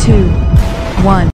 2, 1.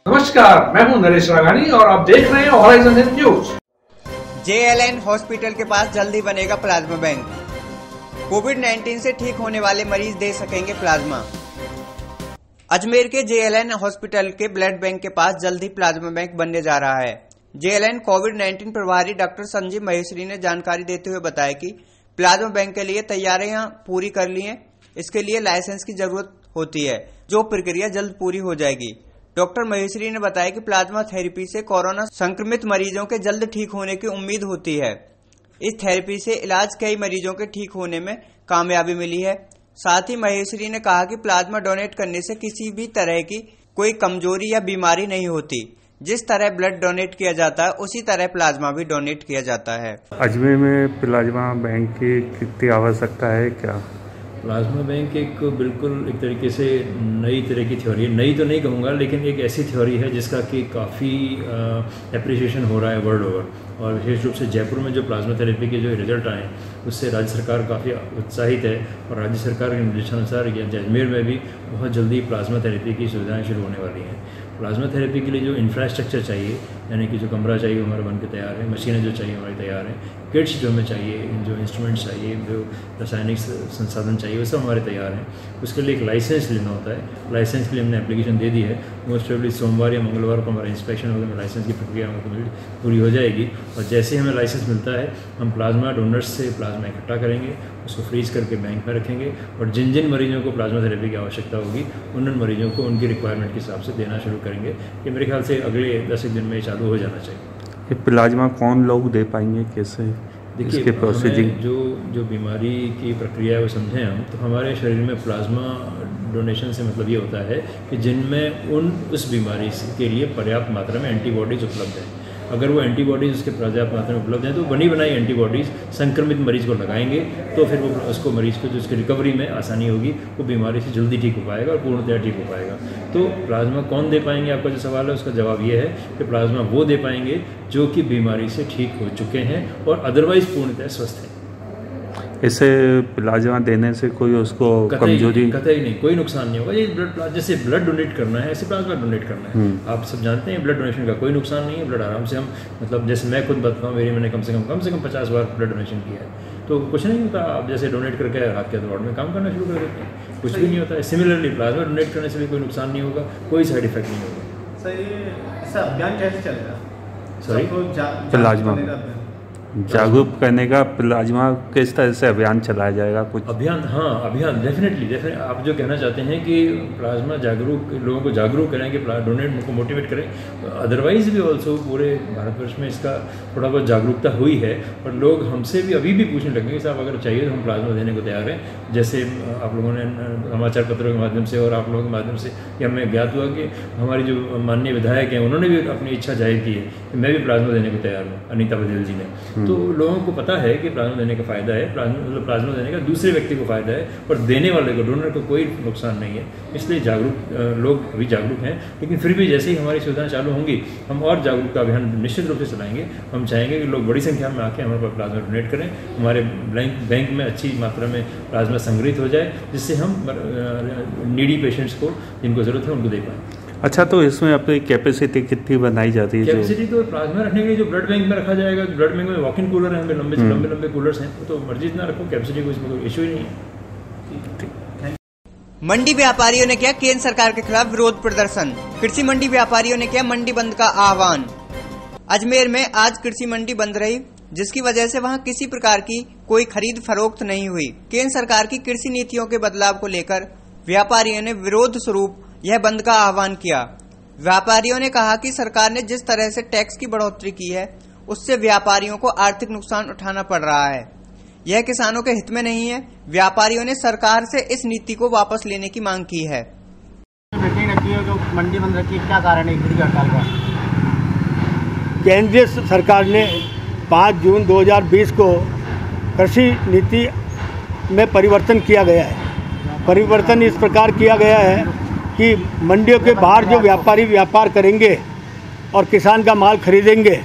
नमस्कार, मैं हूं नरेश राघानी और आप देख रहे हैं horizon health news. JLN hospital के पास जल्दी बनेगा प्लाज्मा बैंक। कोविड-19 से ठीक होने वाले मरीज दे सकेंगे प्लाज्मा। अजमेर के JLN हॉस्पिटल के ब्लड बैंक के पास जल्दी प्लाज्मा बैंक बनने जा रहा है। JLN कोविड-19 प्रभारी डॉक्टर संजीव महेश्वरी ने जानकारी देते हुए बताया कि प्लाज्मा बैंक के लिए तैयारियां पूरी कर ली हैं। इसके लिए लाइसेंस की जरूरत होती है, जो प्रक्रिया जल्द पूरी हो जाएगी। डॉक्टर महेश्वरी ने बताया कि प्लाज्मा थेरेपी से कोरोना संक्रमित मरीजों के जल्द ठीक होने की उम्मीद होती है। इस थेरेपी से इलाज कई मरीजों के ठीक होने में कामयाबी मिली है। साथ ही महेश्वरी ने कहा कि प्लाज्मा डोनेट करने से किसी भी तरह की कोई कमजोरी या बीमारी नहीं होती। जिस तरह ब्लड डोनेट किया जाता है उसी तरह प्लाज्मा भी डोनेट किया जाता है। अजमेर में प्लाज्मा बैंक की कितनी आवश्यकता है क्या? प्लाज्मा बैंक एक बिल्कुल एक तरीके से नई तरह की थ्योरी है। नई तो नहीं कहूँगा, लेकिन एक ऐसी थ्योरी है जिसका कि काफ़ी एप्रिसिएशन हो रहा है वर्ल्ड ओवर। और विशेष रूप से जयपुर में जो प्लाज्मा थेरेपी के जो रिजल्ट आए उससे राज्य सरकार काफ़ी उत्साहित है और राज्य सरकार के निर्देशानुसार अजमेर में भी बहुत जल्दी प्लाज्मा थेरेपी की सुविधाएँ शुरू होने वाली हैं। प्लाज्मा थेरेपी के लिए जो इंफ्रास्ट्रक्चर चाहिए, यानी कि जो कमरा चाहिए वो हमारा बन के तैयार है, मशीनें जो चाहिए हमारी तैयार हैं, किट्स जो हमें चाहिए, जो इंस्ट्रूमेंट्स चाहिए, जो रासायनिक संसाधन चाहिए वो सब हमारे तैयार हैं। उसके लिए एक लाइसेंस लेना होता है। लाइसेंस के लिए हमने एप्लीकेशन दे दी है। मोस्ट प्रोबेबली सोमवार या मंगलवार को हमारा इंस्पेक्शन होगा, लाइसेंस की प्रक्रिया पूरी हो जाएगी। और जैसे ही हमें लाइसेंस मिलता है हम प्लाज्मा डोनर्स से प्लाज्मा इकट्ठा करेंगे, उसको फ्रीज करके बैंक में रखेंगे और जिन जिन मरीजों को प्लाज्मा थेरेपी की आवश्यकता होगी उन मरीजों को उनकी रिक्वायरमेंट के हिसाब से देना शुरू करेंगे। ये मेरे ख्याल से अगले 10 दिन में चालू हो जाना चाहिए। ये प्लाज्मा कौन लोग दे पाएंगे, कैसे? देखिए, हमें जो बीमारी की प्रक्रिया है वो समझें हम, तो हमारे शरीर में प्लाज्मा डोनेशन से मतलब ये होता है कि जिनमें उस बीमारी के लिए पर्याप्त मात्रा में एंटीबॉडीज़ उपलब्ध हैं। अगर वो एंटीबॉडीज़ उसके पर्याप्त मात्रा में उपलब्ध हैं तो बनी बनाई एंटीबॉडीज़ संक्रमित मरीज को लगाएंगे तो फिर वो उसको मरीज को जो उसकी रिकवरी में आसानी होगी, वो बीमारी से जल्दी ठीक हो पाएगा और पूर्णतः ठीक हो पाएगा। तो प्लाज्मा कौन दे पाएंगे, आपका जो सवाल है उसका जवाब ये है कि प्लाज्मा वो दे पाएंगे जो कि बीमारी से ठीक हो चुके हैं और अदरवाइज पूर्णतः स्वस्थ हैं। इसे प्लाज्मा देने से कोई उसको कमजोरी कतई नहीं, कोई नुकसान नहीं होगा। ये ब्लड जैसे ब्लड डोनेट करना है ऐसे प्लाज्मा डोनेट करना है। आप सब जानते हैं ब्लड डोनेशन का कोई नुकसान नहीं है। ब्लड आराम से हम मतलब जैसे मैं खुद बताता हूँ, मैंने कम से कम 50 बार ब्लड डोनेशन किया है, तो कुछ नहीं होता। आप जैसे डोनेट करके रात के वार्ड में काम करना शुरू कर देते हैं, कुछ भी नहीं होता है। सिमिलरली प्लाज्मा डोनेट करने से भी कोई नुकसान नहीं होगा, कोई साइड इफेक्ट नहीं होगा। सर, अभियान कैसे चलेगा? सॉरी, प्लाज्मा जागरूक करने का प्लाज्मा किस तरह से अभियान चलाया जाएगा? कुछ अभियान? हाँ, अभियान डेफिनेटली आप जो कहना चाहते हैं कि प्लाज्मा जागरूक लोगों को जागरूक करें कि डोनेट को मोटिवेट करें। अदरवाइज भी ऑल्सो पूरे भारतवर्ष में इसका थोड़ा बहुत जागरूकता हुई है और लोग हमसे भी अभी भी पूछने लगे कि साहब अगर चाहिए तो हम प्लाज्मा देने को तैयार हैं। जैसे आप लोगों ने समाचार पत्रों के माध्यम से और आप लोगों के माध्यम से कि हमें ज्ञात हुआ कि हमारी जो माननीय विधायक हैं उन्होंने भी अपनी इच्छा जाहिर की है कि मैं भी प्लाज्मा देने को तैयार हूँ, अनीता बघेल जी ने। तो लोगों को पता है कि प्लाज्मा देने का फ़ायदा है, प्लाज्मा देने का दूसरे व्यक्ति को फ़ायदा है और देने वाले को, डोनर को कोई नुकसान नहीं है। इसलिए लोग अभी जागरूक हैं, लेकिन फिर भी जैसे ही हमारी सुविधाएं चालू होंगी हम और जागरूकता अभियान निश्चित रूप से चलाएंगे। हम चाहेंगे कि लोग बड़ी संख्या में आके हमारे पास प्लाज्मा डोनेट करें, हमारे बैंक में अच्छी मात्रा में प्लाज्मा संग्रहित हो जाए, जिससे हम नीडी पेशेंट्स को जिनको ज़रूरत है उनको दे पाएँ। अच्छा, तो इसमें अपनी कैपेसिटी कितनी बनाई जाती है? कैपेसिटी तो प्लाज्मा रखने के लिए जो ब्लड बैंक में रखा जाएगा, ब्लड बैंक में वॉक इन कूलर हैं, लंबे कूलर्स हैं, तो मर्जी इतना रखो, कैपेसिटी को इसमें कोई इशू ही नहीं है। मंडी व्यापारियों ने किया केंद्र सरकार के खिलाफ विरोध प्रदर्शन। कृषि मंडी व्यापारियों ने किया मंडी बंद का आह्वान। अजमेर में आज कृषि मंडी बंद रही, जिसकी वजह से वहां किसी प्रकार की कोई खरीद फरोख्त नहीं हुई। केंद्र सरकार की कृषि नीतियों के बदलाव को लेकर व्यापारियों ने विरोध स्वरूप यह बंद का आह्वान किया। व्यापारियों ने कहा कि सरकार ने जिस तरह से टैक्स की बढ़ोतरी की है उससे व्यापारियों को आर्थिक नुकसान उठाना पड़ रहा है। यह किसानों के हित में नहीं है। व्यापारियों ने सरकार से इस नीति को वापस लेने की मांग की है। मीटिंग रखी है, जो मंडी बंद रखी है, क्या कारण है इस हड़ताल का? केंद्रीय सरकार ने 5 जून 2020 को कृषि नीति में परिवर्तन किया गया है। परिवर्तन इस प्रकार किया गया है कि मंडियों के बाहर जो व्यापारी व्यापार करेंगे और किसान का माल खरीदेंगे,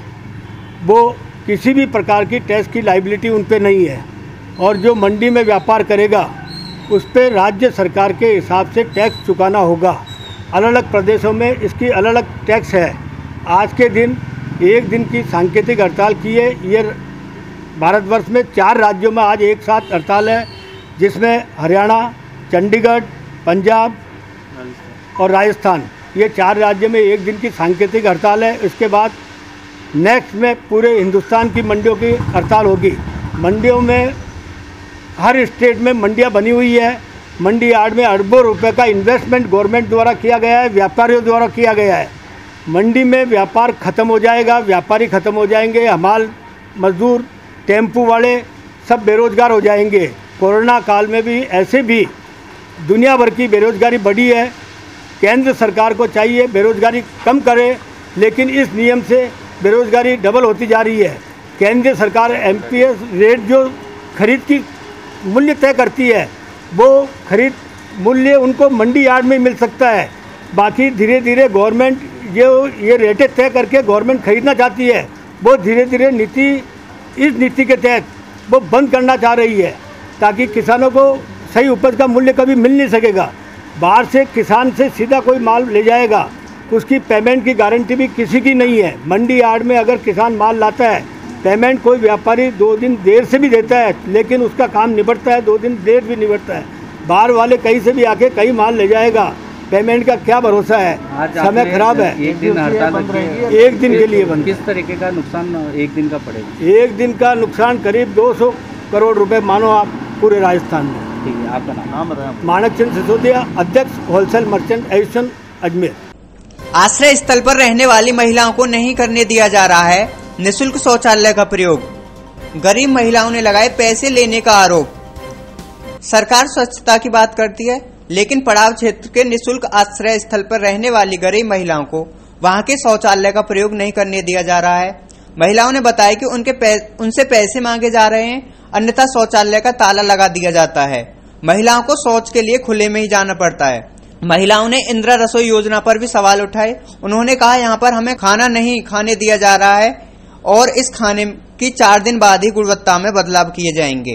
वो किसी भी प्रकार की टैक्स की लायबिलिटी उन पे नहीं है। और जो मंडी में व्यापार करेगा उस पर राज्य सरकार के हिसाब से टैक्स चुकाना होगा। अलग अलग प्रदेशों में इसकी अलग अलग टैक्स है। आज के दिन एक दिन की सांकेतिक हड़ताल की है। ये भारतवर्ष में 4 राज्यों में आज एक साथ हड़ताल है, जिसमें हरियाणा, चंडीगढ़, पंजाब और राजस्थान, ये 4 राज्य में एक दिन की सांकेतिक हड़ताल है। इसके बाद नेक्स्ट में पूरे हिंदुस्तान की मंडियों की हड़ताल होगी। मंडियों में हर स्टेट में मंडियां बनी हुई है। मंडी यार्ड में अरबों रुपए का इन्वेस्टमेंट गवर्नमेंट द्वारा किया गया है, व्यापारियों द्वारा किया गया है। मंडी में व्यापार ख़त्म हो जाएगा, व्यापारी ख़त्म हो जाएंगे, हमाल मजदूर, टेम्पू वाले सब बेरोजगार हो जाएंगे। कोरोना काल में भी ऐसे भी दुनिया भर की बेरोजगारी बढ़ी है। केंद्र सरकार को चाहिए बेरोजगारी कम करे, लेकिन इस नियम से बेरोजगारी डबल होती जा रही है। केंद्र सरकार एमपीएस रेट जो खरीद की मूल्य तय करती है, वो खरीद मूल्य उनको मंडी यार्ड में मिल सकता है। बाकी धीरे धीरे गवर्नमेंट जो ये रेटें तय करके गवर्नमेंट खरीदना चाहती है, वो धीरे धीरे इस नीति के तहत वो बंद करना चाह रही है, ताकि किसानों को सही उपज का मूल्य कभी मिल नहीं सकेगा। बाहर से किसान से सीधा कोई माल ले जाएगा, उसकी पेमेंट की गारंटी भी किसी की नहीं है। मंडी यार्ड में अगर किसान माल लाता है, पेमेंट कोई व्यापारी 2 दिन देर से भी देता है, लेकिन उसका काम निपटता है, 2 दिन देर भी निपटता है। बाहर वाले कहीं से भी आके कहीं माल ले जाएगा, पेमेंट का क्या भरोसा है? समय खराब है। एक दिन हड़ताल एक दिन के लिए बंद। किस तरीके का नुकसान एक दिन का पड़ेगा? एक दिन का नुकसान करीब 200 करोड़ रुपए मानो आप पूरे राजस्थान में। ठीक है, आपका नाम बताएं। मानक चंद सिसोदिया, अध्यक्ष होलसेल मर्चेंट एसोसिएशन अजमेर। आश्रय स्थल पर रहने वाली महिलाओं को नहीं करने दिया जा रहा है निःशुल्क शौचालय का प्रयोग। गरीब महिलाओं ने लगाए पैसे लेने का आरोप। सरकार स्वच्छता की बात करती है, लेकिन पड़ाव क्षेत्र के निःशुल्क आश्रय स्थल पर रहने वाली गरीब महिलाओं को वहां के शौचालय का प्रयोग नहीं करने दिया जा रहा है। महिलाओं ने बताया कि उनसे पैसे मांगे जा रहे हैं, अन्यथा शौचालय का ताला लगा दिया जाता है। महिलाओं को शौच के लिए खुले में ही जाना पड़ता है। महिलाओं ने इंदिरा रसोई योजना पर भी सवाल उठाए। उन्होंने कहा, यहाँ पर हमें खाना नहीं खाने दिया जा रहा है और इस खाने की 4 दिन बाद ही गुणवत्ता में बदलाव किए जाएंगे।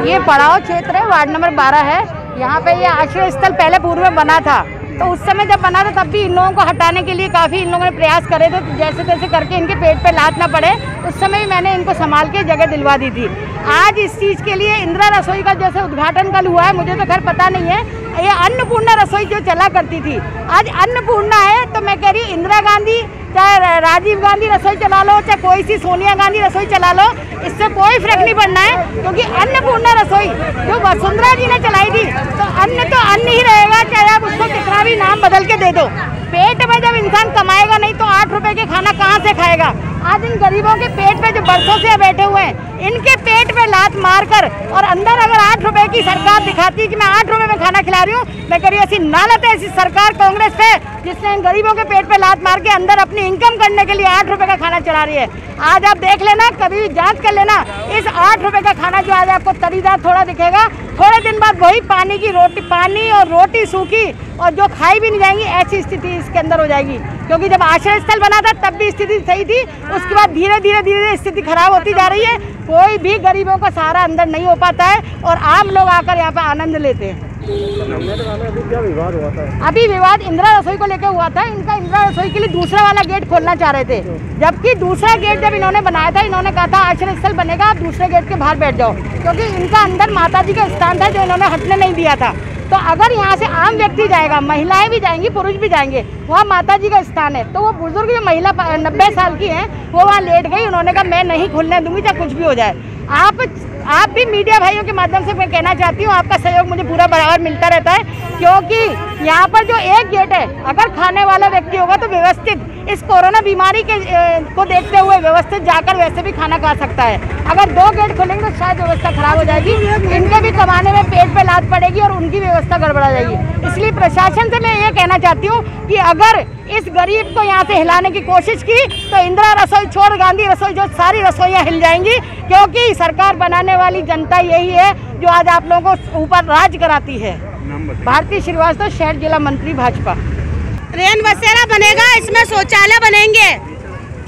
ये पड़ाव क्षेत्र है, वार्ड नंबर 12 है। यहाँ पे ये आश्रय स्थल पहले पूर्व में बना था, तो उस समय जब बना था तब भी इन लोगों को हटाने के लिए काफ़ी इन लोगों ने प्रयास करे थे, जैसे तैसे करके इनके पेट पे लात ना पड़े। उस समय ही मैंने इनको संभाल के जगह दिलवा दी थी। आज इस चीज़ के लिए इंदिरा रसोई का जैसे उद्घाटन कल हुआ है, मुझे तो खैर पता नहीं है। ये अन्नपूर्णा रसोई जो चला करती थी, आज अन्नपूर्णा है, तो मैं कह रही हूँ इंदिरा गांधी चाहे राजीव गांधी रसोई चला लो, चाहे कोई सी सोनिया गांधी रसोई चला लो, इससे कोई फर्क नहीं पड़ना है। क्योंकि अन्नपूर्णा रसोई जो वसुंधरा जी ने चलाई थी, तो अन्न ही रहेगा, चाहे आप उसको कितना भी नाम बदल के दे दो। पेट में जब इंसान कमाएगा नहीं तो 8 रुपए के खाना कहाँ से खाएगा? आज इन गरीबों के पेट पे जो बरसों से बैठे हुए हैं, इनके पेट पे लात मारकर और अंदर अगर 8 रुपए की सरकार दिखाती कि मैं 8 रुपए में खाना खिला रही हूँ, मैं कह रही हूँ ऐसी नालत है ऐसी सरकार कांग्रेस पे, जिसने इन गरीबों के पेट पे लात मार के अंदर अपनी इनकम करने के लिए 8 रुपए का खाना चला रही है। आज आप देख लेना, कभी भी जांच कर लेना, इस 8 रुपए का खाना जो आज आपको तरीदार थोड़ा दिखेगा, थोड़े दिन बाद वही पानी की रोटी, पानी और रोटी सूखी और जो खाई भी नहीं जाएंगी, ऐसी स्थिति इसके अंदर हो जाएगी। क्योंकि जब आश्रय स्थल बना था तब भी स्थिति सही थी, उसके बाद धीरे धीरे स्थिति खराब होती जा रही है। कोई भी गरीबों का सहारा अंदर नहीं हो पाता है और आम लोग आकर यहाँ पे आनंद लेते हैं। अभी विवाद इंदिरा रसोई को लेकर हुआ था। इनका इंदिरा रसोई के लिए दूसरा वाला गेट खोलना चाह रहे थे, जबकि दूसरा गेट जब इन्होंने बनाया था, इन्होंने कहा था आश्रय स्थल बनेगा, आप दूसरे गेट के बाहर बैठ जाओ, क्योंकि इनका अंदर माता जी का स्थान था जो इन्होंने हटने नहीं दिया था। तो अगर यहाँ से आम व्यक्ति जाएगा, महिलाएं भी जाएंगी, पुरुष भी जाएंगे, वहाँ माता जी का स्थान है, तो वो बुजुर्ग जो महिला 90 साल की हैं, वो वहाँ लेट गई। उन्होंने कहा मैं नहीं खुलने दूंगी चाहे कुछ भी हो जाए। आप भी मीडिया भाइयों के माध्यम से मैं कहना चाहती हूँ, आपका सहयोग मुझे पूरा बराबर मिलता रहता है, क्योंकि यहाँ पर जो एक गेट है, अगर खाने वाला व्यक्ति होगा तो व्यवस्थित इस कोरोना बीमारी के को देखते हुए व्यवस्थित जाकर वैसे भी खाना खा सकता है। अगर 2 गेट खोलेंगे तो शायद व्यवस्था खराब हो जाएगी, इनके भी कमाने में पेट पे लात पड़ेगी और उनकी व्यवस्था गड़बड़ा जाएगी। इसलिए प्रशासन से मैं ये कहना चाहती हूँ कि अगर इस गरीब को यहाँ से हिलाने की कोशिश की तो इंदिरा रसोई छोड़ गांधी रसोई जो सारी रसोइयाँ हिल जाएंगी, क्योंकि सरकार बनाने वाली जनता यही है जो आज आप लोगों को ऊपर राज कराती है। भारती श्रीवास्तव, शहर जिला मंत्री भाजपा। रेन बसेरा बनेगा, इसमें शौचालय बनेंगे।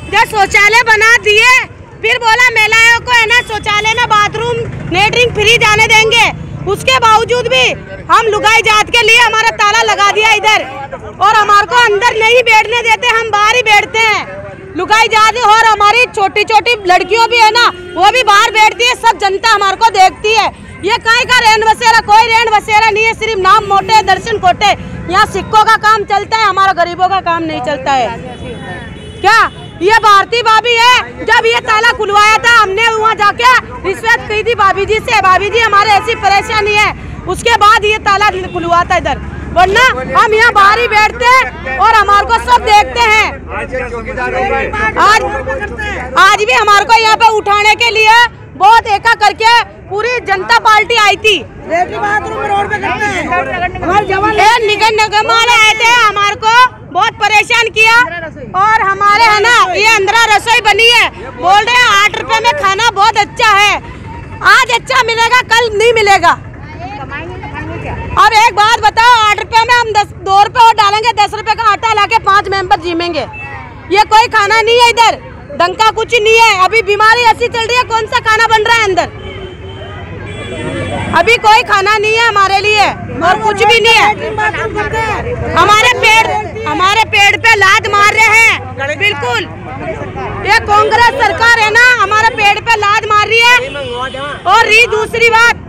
जो शौचालय बना दिए फिर बोला महिलाओं को है ना शौचालय ना बाथरूम लेटरिन फ्री जाने देंगे। उसके बावजूद भी हम लुगाई जात के लिए हमारा ताला लगा दिया इधर, और हमारे को अंदर नहीं बैठने देते, हम बाहर ही बैठते हैं। लुगाई जात और हमारी छोटी छोटी लड़कियों भी है ना, वो भी बाहर बैठती है। सब जनता हमारे को देखती है। ये कहीं का रेन बसेरा, कोई रेन बसेरा नहीं है, सिर्फ नाम मोटे दर्शन कोटे। यहाँ सिक्कों का काम चलता है, हमारा गरीबों का काम नहीं चलता है। क्या ये भारती भाभी है? जब ये ताला खुलवाया था हमने वहाँ जाके रिश्वत की थी भाभी जी से, भाभी जी हमारे ऐसी परेशानी है, उसके बाद ये ताला खुलवा था इधर, वरना हम यहाँ बाहर ही बैठते और हमारे को सब देखते हैं। आज भी हमारे को यहाँ पे उठाने के लिए बहुत एका करके पूरी जनता पार्टी आई थी। रोड पे करते हैं, निगम वाले आए थे, हमारे को बहुत परेशान किया। और हमारे है ना ये इंदिरा रसोई बनी है, बोल रहे हैं 8 रुपए में खाना बहुत अच्छा है। आज अच्छा मिलेगा, कल नहीं मिलेगा। अब एक बात बताओ, 8 रुपए में हम 2 रुपए और डालेंगे, 10 रुपए का आटा लाके 5 मेंबर जीमेंगे। ये कोई खाना नहीं है, इधर डंका कुछ नहीं है। अभी बीमारी ऐसी चल रही है, कौन सा खाना बन रहा है अंदर? अभी कोई खाना नहीं है हमारे लिए और कुछ भी नहीं है। हमारे पेड़ पे लात मार रहे हैं। बिल्कुल ये कांग्रेस सरकार है ना, हमारे पेड़ पे लात मार रही है। और दूसरी बात,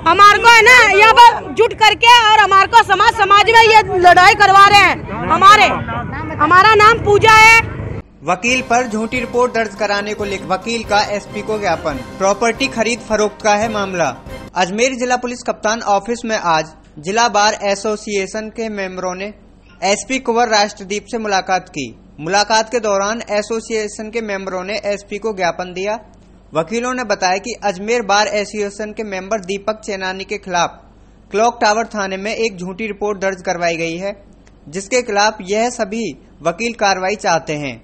हमारे को है ना यहाँ पर जुट करके और हमारे को समाज में ये लड़ाई करवा रहे हैं। हमारा नाम पूजा है। वकील पर झूठी रिपोर्ट दर्ज कराने को लेकर वकील का एसपी को ज्ञापन। प्रॉपर्टी खरीद फरोख्त का है मामला। अजमेर जिला पुलिस कप्तान ऑफिस में आज जिला बार एसोसिएशन के मेंबरों ने एसपी कुंवर राष्ट्रदीप से मुलाकात की। मुलाकात के दौरान एसोसिएशन के मेंबरों ने एसपी को ज्ञापन दिया। वकीलों ने बताया कि अजमेर बार एसोसिएशन के मेंबर दीपक चेनानी के खिलाफ क्लॉक टावर थाने में एक झूठी रिपोर्ट दर्ज करवाई गई है, जिसके खिलाफ यह सभी वकील कार्रवाई चाहते हैं।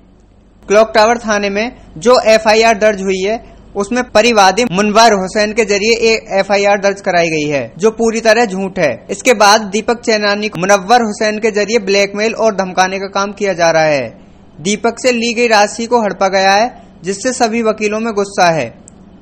क्लॉक टावर थाने में जो एफआईआर दर्ज हुई है उसमें परिवादी मुनव्वर हुसैन के जरिए एक एफआईआर दर्ज कराई गई है, जो पूरी तरह झूठ है। इसके बाद दीपक चेनानी को मुनव्वर हुसैन के जरिए ब्लैकमेल और धमकाने का काम किया जा रहा है। दीपक से ली गई राशि को हड़पा गया है, जिससे सभी वकीलों में गुस्सा है।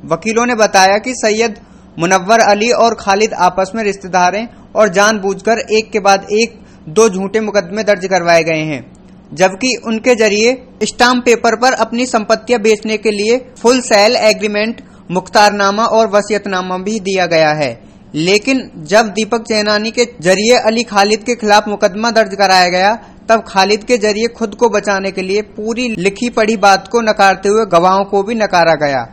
वकीलों ने बताया कि सैयद मुनव्वर अली और खालिद आपस में रिश्तेदार हैं और जानबूझकर एक के बाद एक 2 झूठे मुकदमे दर्ज करवाए गए हैं, जबकि उनके जरिए स्टाम्प पेपर पर अपनी संपत्तियां बेचने के लिए फुल सेल एग्रीमेंट, मुख्तारनामा और वसीयतनामा भी दिया गया है। लेकिन जब दीपक चेनानी के जरिए अली खालिद के खिलाफ मुकदमा दर्ज कराया गया, तब खालिद के जरिए खुद को बचाने के लिए पूरी लिखी पढ़ी बात को नकारते हुए गवाहों को भी नकारा गया।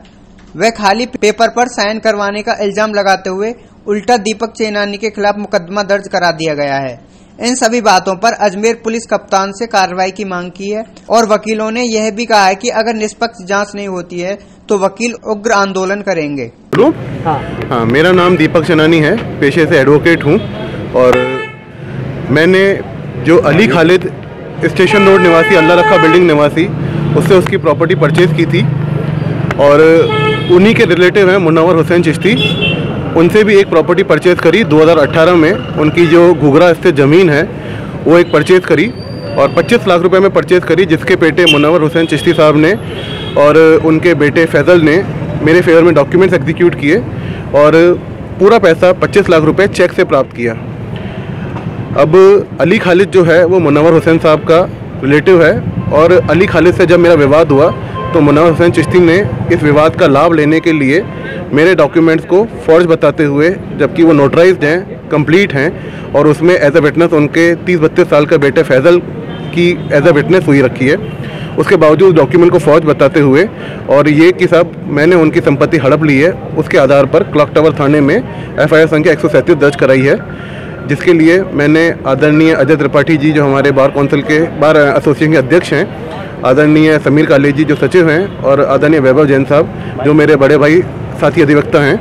वह खाली पेपर पर साइन करवाने का इल्जाम लगाते हुए उल्टा दीपक चेनानी के खिलाफ मुकदमा दर्ज करा दिया गया है। इन सभी बातों पर अजमेर पुलिस कप्तान से कार्रवाई की मांग की है और वकीलों ने यह भी कहा है कि अगर निष्पक्ष जांच नहीं होती है तो वकील उग्र आंदोलन करेंगे। हाँ, मेरा नाम दीपक चेनानी है, पेशे से एडवोकेट हूँ। और मैंने जो अली खालिद स्टेशन रोड निवासी, अल्लाह रखा बिल्डिंग निवासी, उससे उसकी प्रॉपर्टी परचेज की थी और उन्हीं के रिलेटिव हैं मुनव्वर हुसैन चिश्ती, उनसे भी एक प्रॉपर्टी परचेज़ करी 2018 में। उनकी जो घुघरा स्थित ज़मीन है वो एक परचेज़ करी और 25 लाख रुपए में परचेज़ करी, जिसके बेटे मुनव्वर हुसैन चिश्ती साहब ने और उनके बेटे फैज़ल ने मेरे फेवर में डॉक्यूमेंट्स एग्जीक्यूट किए और पूरा पैसा 25 लाख रुपए चेक से प्राप्त किया। अब अली खालिद जो है वो मुनव्वर हुसैन साहब का रिलेटिव है और अली खालिद से जब मेरा विवाद हुआ तो मुनव्वर हुसैन चिश्ती ने इस विवाद का लाभ लेने के लिए मेरे डॉक्यूमेंट्स को फॉर्ज बताते हुए, जबकि वो नोटराइज्ड हैं, कंप्लीट हैं और उसमें एज अ विटनेस उनके 30-32 साल का बेटे फैज़ल की एज अ विटनेस हुई रखी है, उसके बावजूद डॉक्यूमेंट को फॉर्ज बताते हुए और ये कि साहब मैंने उनकी संपत्ति हड़प ली है, उसके आधार पर क्लॉक टावर थाने में एफआईआर संख्या 137 दर्ज कराई है। जिसके लिए मैंने आदरणीय अजय त्रिपाठी जी जो हमारे बार काउंसिल के बार एसोसिएशन के अध्यक्ष हैं, आदरणीय समीर काले जी जो सचिव हैं और आदरणीय वैभव जैन साहब जो मेरे बड़े भाई साथी अधिवक्ता हैं,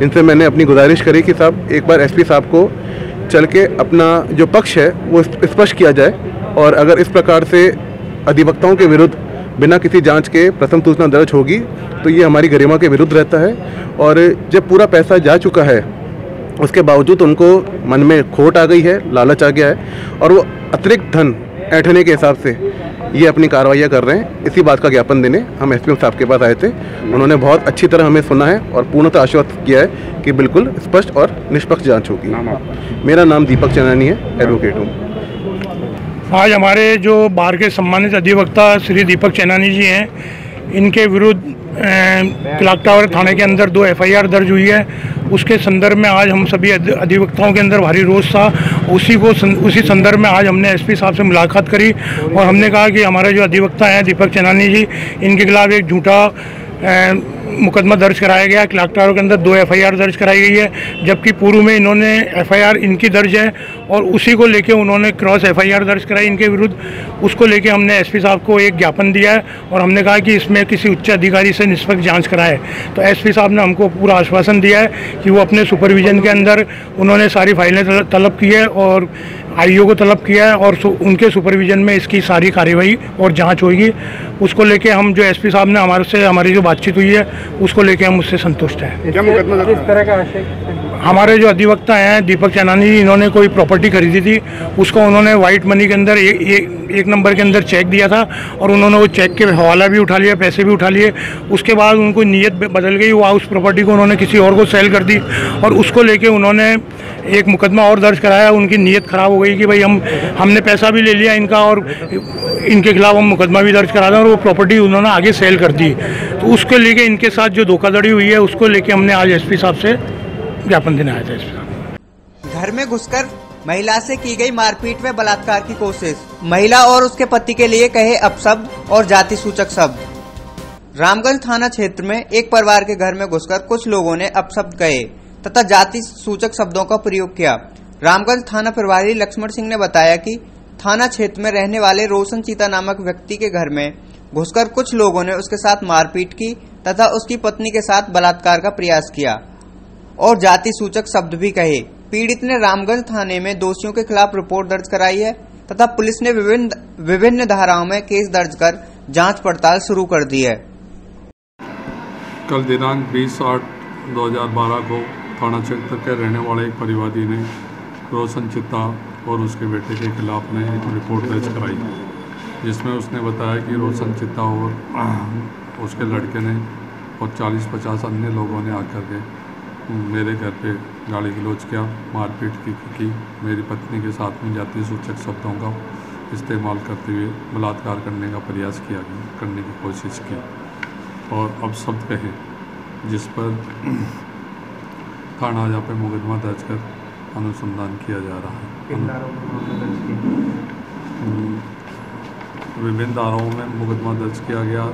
इनसे मैंने अपनी गुजारिश करी कि साहब एक बार एसपी साहब को चल के अपना जो पक्ष है वो स्पष्ट किया जाए और अगर इस प्रकार से अधिवक्ताओं के विरुद्ध बिना किसी जांच के प्रथम सूचना दर्ज होगी तो ये हमारी गरिमा के विरुद्ध रहता है। और जब पूरा पैसा जा चुका है उसके बावजूद उनको मन में खोट आ गई है, लालच आ गया है और वो अतिरिक्त धन ऐंठने के हिसाब से ये अपनी कार्रवाइयाँ कर रहे हैं। इसी बात का ज्ञापन देने हम एसपी साहब के पास आए थे। उन्होंने बहुत अच्छी तरह हमें सुना है और पूर्णतः आश्वस्त किया है कि बिल्कुल स्पष्ट और निष्पक्ष जांच होगी। मेरा नाम दीपक चैनानी है, एडवोकेट हूँ। आज हमारे जो बार के सम्मानित अधिवक्ता श्री दीपक चैनानी जी हैं, इनके विरुद्ध क्लॉक टावर थाने के अंदर 2 FIR दर्ज हुई है। उसके संदर्भ में आज हम सभी अधिवक्ताओं के अंदर भारी रोष था। उसी संदर्भ में आज हमने एसपी साहब से मुलाकात करी और हमने कहा कि हमारे जो अधिवक्ता हैं दीपक चैनानी जी, इनके खिलाफ एक झूठा मुकदमा दर्ज कराया गया। क्लॉक टावर के अंदर 2 FIR दर्ज कराई गई है, जबकि पूर्व में इन्होंने FIR इनकी दर्ज है और उसी को लेके उन्होंने क्रॉस FIR दर्ज कराई इनके विरुद्ध। उसको लेके हमने एसपी साहब को एक ज्ञापन दिया है और हमने कहा कि इसमें किसी उच्च अधिकारी से निष्पक्ष जांच कराए। तो एसपी साहब ने हमको पूरा आश्वासन दिया है कि वो अपने सुपरविजन के अंदर उन्होंने सारी फाइलें तलब की है और IO को तलब किया है और उनके सुपरविजन में इसकी सारी कार्यवाही और जांच होगी। उसको लेके हम जो एसपी साहब ने हमारी जो बातचीत हुई है उसको लेके हम उससे संतुष्ट हैं। क्या मुकदमा किस तरह का आशय? हमारे जो अधिवक्ता हैं दीपक चैनानी जी, इन्होंने कोई प्रॉपर्टी खरीदी थी, उसको उन्होंने वाइट मनी के अंदर एक नंबर के अंदर चेक दिया था और उन्होंने वो चेक के हवाला भी उठा लिया, पैसे भी उठा लिए। उसके बाद उनको नीयत बदल गई, वो उस प्रॉपर्टी को उन्होंने किसी और को सेल कर दी और उसको लेके उन्होंने एक मुकदमा और दर्ज कराया। उनकी नीयत ख़राब हो गई कि भाई हमने पैसा भी ले लिया इनका और इनके खिलाफ हम मुकदमा भी दर्ज करा दें और वो प्रॉपर्टी उन्होंने आगे सेल कर दी। तो उसके लेके इनके साथ जो धोखाधड़ी हुई है उसको लेके हमने आज एसपी साहब से ज्ञापन देने आया था। एसपी साहब घर में घुसकर महिला से की गई मारपीट व बलात्कार की कोशिश, महिला और उसके पति के लिए कहे अपशब्द और जाति सूचक शब्द। रामगंज थाना क्षेत्र में एक परिवार के घर में घुसकर कुछ लोगों ने अपशब्द कहे तथा जाति सूचक शब्दों का प्रयोग किया। रामगंज थाना प्रभारी लक्ष्मण सिंह ने बताया कि थाना क्षेत्र में रहने वाले रोशन चीता नामक व्यक्ति के घर में घुसकर कुछ लोगों ने उसके साथ मारपीट की तथा उसकी पत्नी के साथ बलात्कार का प्रयास किया और जाति सूचक शब्द भी कहे। पीड़ित ने रामगंज थाने में दोषियों के खिलाफ रिपोर्ट दर्ज कराई है तथा पुलिस ने विभिन्न धाराओं में केस दर्ज कर जांच पड़ताल शुरू कर दी है। कल दिनांक 20/8/2012 को थाना क्षेत्र के रहने वाले एक परिवादी ने रोशन चित्ता और उसके बेटे के खिलाफ ने एक रिपोर्ट दर्ज कराई, जिसमें उसने बताया कि रोशन चित्ता और उसके लड़के ने और 40-50 अन्य लोगों ने आकर के मेरे घर पे गाली गलौज किया, मारपीट की मेरी पत्नी के साथ में जाति सूचक शब्दों का इस्तेमाल करते हुए बलात्कार करने का प्रयास करने की कोशिश की और अपशब्द कहे, जिस पर थाना जा पे मुकदमा दर्ज कर अनुसंधान किया जा रहा है। विभिन्न धाराओं में मुकदमा दर्ज किया गया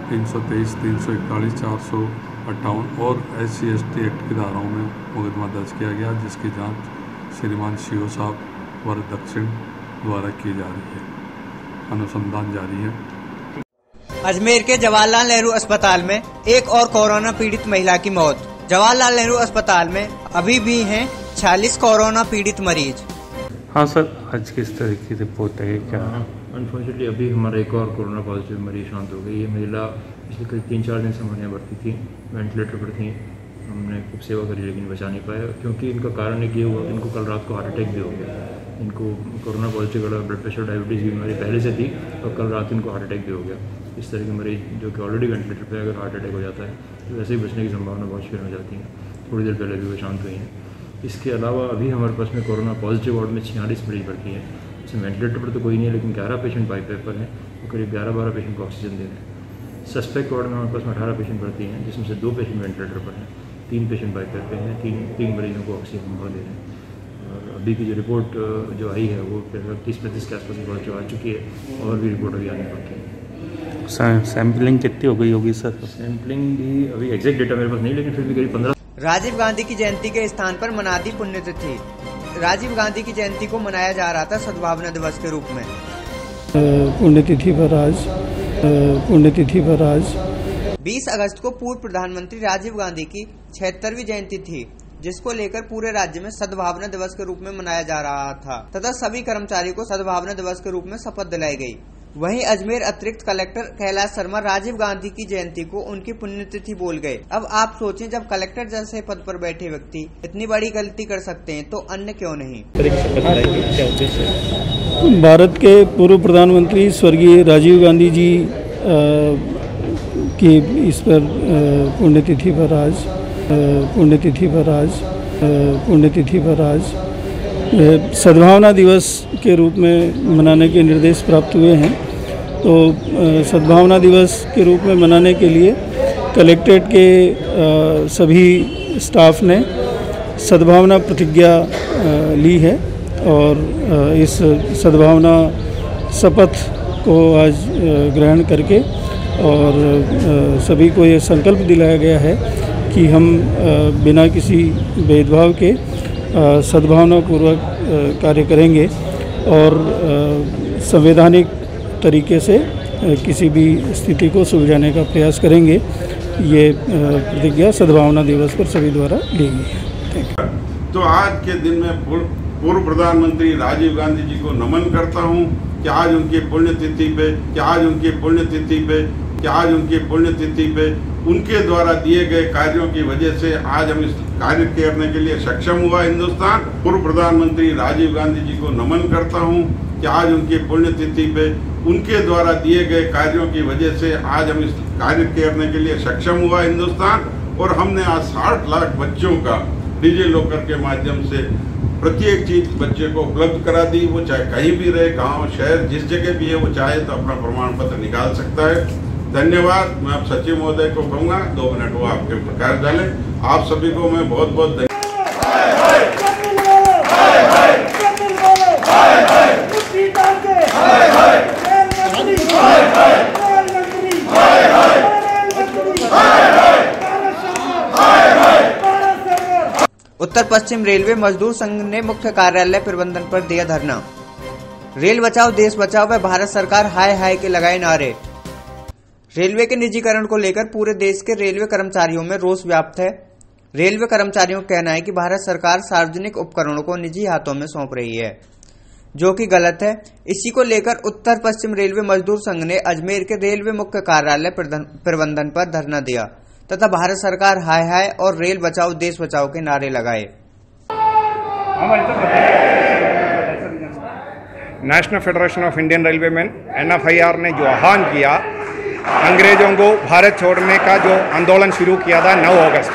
323, 341, 458 और SC/ST एक्ट की धाराओं में मुकदमा दर्ज किया गया, जिसकी जांच श्रीमान CO साहब वर दक्षिण द्वारा की जा रही है। अनुसंधान जारी है। अजमेर के जवाहरलाल नेहरू अस्पताल में एक और कोरोना पीड़ित महिला की मौत। जवाहरलाल नेहरू अस्पताल में अभी भी हैं 46 कोरोना पीड़ित मरीज। हाँ सर, आज किस तरह की रिपोर्ट है क्या? अनफॉर्चुनेटली अभी हमारा एक और कोरोना पॉजिटिव मरीज शांत हो गई। ये महिला पिछले करीब 3-4 दिन से हमारे यहाँ भर्ती थी, वेंटिलेटर पर थी। हमने खूब सेवा करी लेकिन बचा नहीं पाया, क्योंकि इनका कारण एक ये हुआ, इनको कल रात को हार्ट अटैक भी हो गया। इनको corona positive blood pressure diabetes की बीमारी पहले से थी और कल रात इनको हार्ट अटैक भी हो गया। इस तरह के मरीज जो कि ऑलरेडी वेंटिलेटर पर अगर हार्ट अटैक हो जाता है तो वैसे ही बचने की संभावना बहुत शुरू हो जाती है। थोड़ी देर पहले भी वो शांत हुई हैं। इसके अलावा अभी हमारे पास में कोरोना पॉजिटिव वार्ड में 46 मरीज भर्ती हैं। इसमें वेंटिलेटर पर तो कोई नहीं है, लेकिन 11 पेशेंट बाईपैप पर हैं और करीब 11-12 पेशेंट को ऑक्सीजन दे रहे हैं। सस्पेक्ट वार्ड में हमारे पास में 18 पेशेंट भर्ती हैं, जिसमें से 2 पेशेंट वेंटिलेटर पर हैं, 3 पेशेंट बाईपैप पे हैं, 3 मरीजों को ऑक्सीजन दे रहे हैं। और अभी की जो रिपोर्ट जो आई है वो 30-35 के आसपास रिपोर्ट जो आ चुकी है और भी रिपोर्ट अभी आने बाकी है। सैम्पलिंग कितनी हो गई होगी सर? सैम्पलिंग भी अभी एग्जैक्ट डेटा मेरे पास नहीं, लेकिन फिर भी करीब 15। राजीव गांधी की जयंती के स्थान पर मना दी पुण्यतिथि। राजीव गांधी की जयंती को मनाया जा रहा था सद्भावना दिवस के रूप में। पुण्यतिथि पर आज 20 अगस्त को पूर्व प्रधानमंत्री राजीव गांधी की 76वीं जयंती थी, जिसको लेकर पूरे राज्य में सद्भावना दिवस के रूप में मनाया जा रहा था तथा सभी कर्मचारियों को सद्भावना दिवस के रूप में शपथ दिलाई गई। वहीं अजमेर अतिरिक्त कलेक्टर कैलाश शर्मा राजीव गांधी की जयंती को उनकी पुण्यतिथि बोल गए। अब आप सोचें, जब कलेक्टर जैसे पद पर बैठे व्यक्ति इतनी बड़ी गलती कर सकते हैं तो अन्य क्यों नहीं। भारत के पूर्व प्रधानमंत्री स्वर्गीय राजीव गांधी जी की इस पर पुण्यतिथि पर आज सद्भावना दिवस के रूप में मनाने के निर्देश प्राप्त हुए हैं। तो सद्भावना दिवस के रूप में मनाने के लिए कलेक्ट्रेट के सभी स्टाफ ने सद्भावना प्रतिज्ञा ली है और इस सद्भावना शपथ को आज ग्रहण करके और सभी को ये संकल्प दिलाया गया है कि हम बिना किसी भेदभाव के सद्भावना पूर्वक कार्य करेंगे और संवैधानिक तरीके से किसी भी स्थिति को सुलझाने का प्रयास करेंगे। ये प्रतिज्ञा सद्भावना दिवस पर सभी द्वारा ली गई है। तो आज के दिन में पूर्व प्रधानमंत्री राजीव गांधी जी को नमन करता हूं कि आज उनकी पुण्यतिथि पे उनके द्वारा दिए गए कार्यों की वजह से आज हम इस कार्य करने के लिए सक्षम हुआ हिंदुस्तान। पूर्व प्रधानमंत्री राजीव गांधी जी को नमन करता हूं कि आज उनकी पुण्यतिथि पे उनके द्वारा दिए गए कार्यों की वजह से आज हम इस कार्य करने के लिए सक्षम हुआ हिंदुस्तान। और हमने आज 60 लाख बच्चों का डिजी लॉकर के माध्यम से प्रत्येक चीज बच्चे को उपलब्ध करा दी। वो चाहे कहीं भी रहे, गांव शहर जिस जगह भी है, वो चाहे तो अपना प्रमाण पत्र निकाल सकता है। धन्यवाद। मैं आप सचिव महोदय को कहूँगा 2 मिनट वो आपके प्रकाश डालें। आप सभी को मैं बहुत बहुत उत्तर पश्चिम रेलवे मजदूर संघ ने मुख्य कार्यालय प्रबंधन पर दिया धरना। रेल बचाओ देश बचाओ व भारत सरकार हाय हाय के लगाए नारे। रेलवे के निजीकरण को लेकर पूरे देश के रेलवे कर्मचारियों में रोष व्याप्त है। रेलवे कर्मचारियों का कहना है कि भारत सरकार सार्वजनिक उपकरणों को निजी हाथों में सौंप रही है, जो कि गलत है। इसी को लेकर उत्तर पश्चिम रेलवे मजदूर संघ ने अजमेर के रेलवे मुख्य कार्यालय प्रबंधन पर धरना दिया तथा भारत सरकार हाय हाय और रेल बचाओ देश बचाओ के नारे लगाए। National federation of Indian railway man NFIR ने जो आह्वान किया, अंग्रेजों को भारत छोड़ने का जो आंदोलन शुरू किया था 9 अगस्त,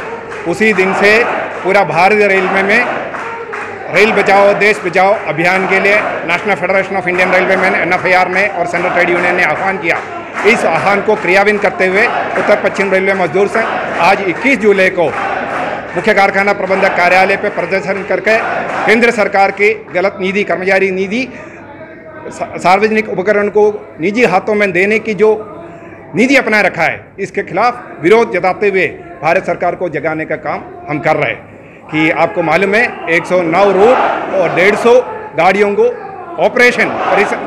उसी दिन से पूरा भारतीय रेलवे में रेल बचाओ देश बचाओ अभियान के लिए national federation of Indian railway man NFIR ने और सेंट्रल ट्रेड यूनियन ने आह्वान किया। इस आह्वान को क्रियान्वित करते हुए उत्तर पश्चिम रेलवे मजदूर संघ आज 21 जुलाई को मुख्य कारखाना प्रबंधक कार्यालय पर प्रदर्शन करके केंद्र सरकार की गलत नीति, कर्मचारी नीति, सार्वजनिक उपकरण को निजी हाथों में देने की जो नीति अपना रखा है, इसके खिलाफ विरोध जताते हुए भारत सरकार को जगाने का काम हम कर रहे हैं। कि आपको मालूम है 109 रूट और 150 गाड़ियों को ऑपरेशन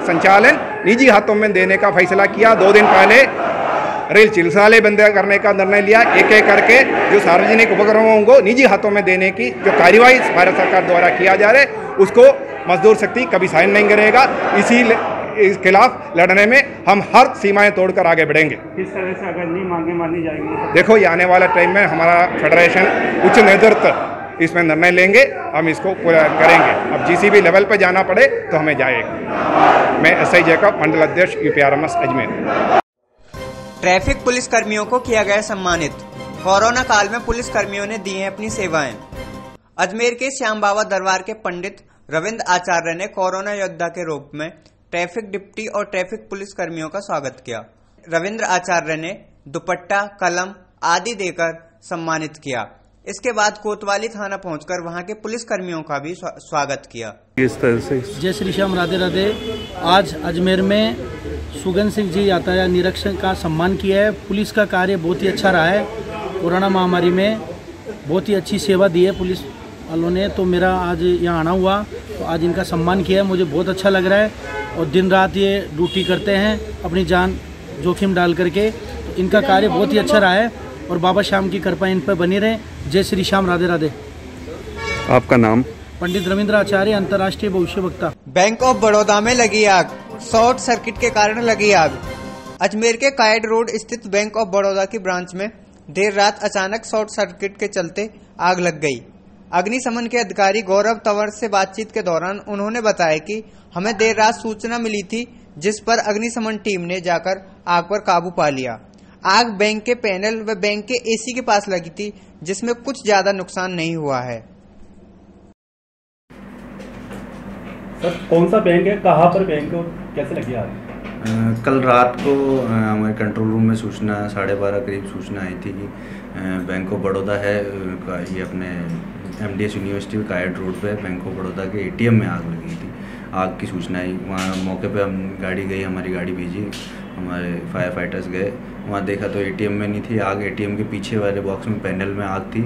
संचालन निजी हाथों में देने का फैसला किया। 2 दिन पहले रेल चिकित्सालय बंद करने का निर्णय लिया। एक एक करके जो सार्वजनिक उपकरणों को निजी हाथों में देने की जो कार्यवाही भारत सरकार द्वारा किया जा रहा है, उसको मजदूर शक्ति कभी साइन नहीं करेगा। इस खिलाफ लड़ने में हम हर सीमाएं तोड़कर आगे बढ़ेंगे। किस तरह से अगर नहीं मांगे मानी जाएंगी? देखो, ये आने वाला टाइम में हमारा फेडरेशन उच्च नेतृत्व इसमें निर्णय लेंगे, हम इसको पूरा करेंगे। अब GCB लेवल पर जाना पड़े तो हमें जाएगा। मैं SI जैकब, मंडल अध्यक्ष UPRMS अजमेर। ट्रैफिक पुलिस कर्मियों को किया गया सम्मानित। कोरोना काल में पुलिस कर्मियों ने दी हैं अपनी सेवाएं। अजमेर के श्याम बाबा दरबार के पंडित रविंद्र आचार्य ने कोरोना योद्धा के रूप में ट्रैफिक डिप्टी और ट्रैफिक पुलिस कर्मियों का स्वागत किया। रविंद्र आचार्य ने दुपट्टा, कलम आदि देकर सम्मानित किया। इसके बाद कोतवाली थाना पहुंचकर वहां के पुलिस कर्मियों का भी स्वागत किया। इस तरह से जय श्री श्याम, राधे राधे। आज अजमेर में सुगन सिंह जी यातायात निरीक्षक का सम्मान किया है। पुलिस का कार्य बहुत ही अच्छा रहा है। कोरोना महामारी में बहुत ही अच्छी सेवा दी है पुलिस वालों ने, तो मेरा आज यहाँ आना हुआ, तो आज इनका सम्मान किया है, मुझे बहुत अच्छा लग रहा है। और दिन रात ये ड्यूटी करते हैं अपनी जान जोखिम डाल करके, तो इनका कार्य बहुत ही अच्छा रहा है और बाबा श्याम की कृपा इन पर बनी रहे। जय श्री श्याम, राधे राधे। आपका नाम? पंडित रविंद्र आचार्य, अंतर्राष्ट्रीय भविष्य वक्ता। बैंक ऑफ बड़ौदा में लगी आग, शॉर्ट सर्किट के कारण लगी आग। अजमेर के कायड रोड स्थित बैंक ऑफ बड़ौदा की ब्रांच में देर रात अचानक शॉर्ट सर्किट के चलते आग लग गई। अग्निशमन के अधिकारी गौरव तंवर से बातचीत के दौरान उन्होंने बताया कि हमें देर रात सूचना मिली थी, जिस पर अग्निशमन टीम ने जाकर आग पर काबू पा लिया। आग बैंक के पैनल व बैंक के एसी के पास लगी थी, जिसमें कुछ ज्यादा नुकसान नहीं हुआ है। सर, कौन सा बैंक है, कहाँ पर बैंक है और कैसे लगी आग? कल रात को हमारे कंट्रोल रूम में सूचना 12:30 करीब सूचना आई थी कि बैंक ऑफ बड़ौदा है ये अपने MDS यूनिवर्सिटी कायड रोड पे बैंक ऑफ बड़ौदा के ATM में आग लगी थी। आग की सूचना आई, वहाँ मौके पे हम गाड़ी गई, हमारी गाड़ी भेजी, हमारे फायर फाइटर्स गए, वहाँ देखा तो ATM में नहीं थी आग, ATM के पीछे वाले बॉक्स में पैनल में आग थी।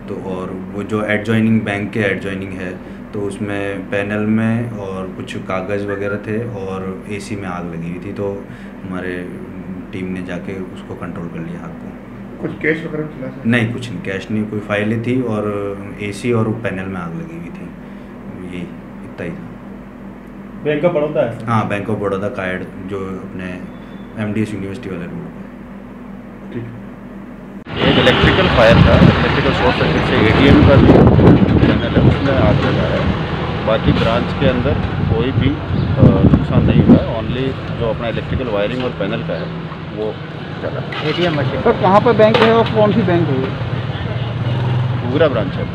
तो और वो जो एडजॉइनिंग बैंक के एडजॉइनिंग है, तो उसमें पैनल में और कुछ कागज़ वगैरह थे और AC में आग लगी हुई थी। तो हमारे टीम ने जाके उसको कंट्रोल कर लिया आग को। कुछ कैश वगैरह मिला? नहीं, कुछ नहीं, कैश नहीं, कोई फाइलें थी और AC और पैनल में आग लगी हुई थी, ये इतना ही था। बैंक ऑफ बड़ौदा है? हाँ, बैंक ऑफ बड़ौदा कायड, जो अपने MDS यूनिवर्सिटी वाले रोड पर। ठीक, एक इलेक्ट्रिकल फायर था, इलेक्ट्रिकल शॉर्ट सर्किट से ATM का जो पैनल है उसमें आग लगा है। बाकी ब्रांच के अंदर कोई भी नुकसान नहीं हुआ, ओनली जो अपना इलेक्ट्रिकल वायरिंग और पैनल का है वो चला। ATM मशीन सर, कहाँ पर बैंक है और कौन सी बैंक है? पूरा ब्रांच है।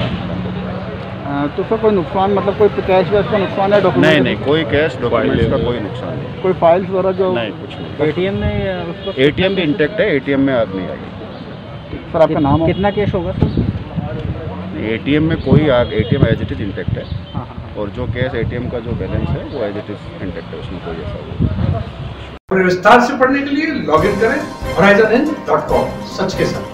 तो सर कोई नुकसान, मतलब कोई कैश वैश का नुकसान है? नहीं नहीं, कोई कैश डॉक्यूमेंट्स का कोई नुकसान नहीं। कोई फाइल्स वगैरह जो? नहीं, कुछ नहीं। ATM में उसको ATM भी इंटैक्ट है, ATM में आग नहीं आई। सर आपका नाम? कितना कैश होगा सर? ATM में कोई आग, ATM as it is intact है। और जो कैश ATM का जो बैलेंस है वो एज इट इज इंटैक्ट है, उसमें कोई ऐसा विस्तार से पढ़ने के लिए लॉगिन करें horizonn.com, सच के साथ।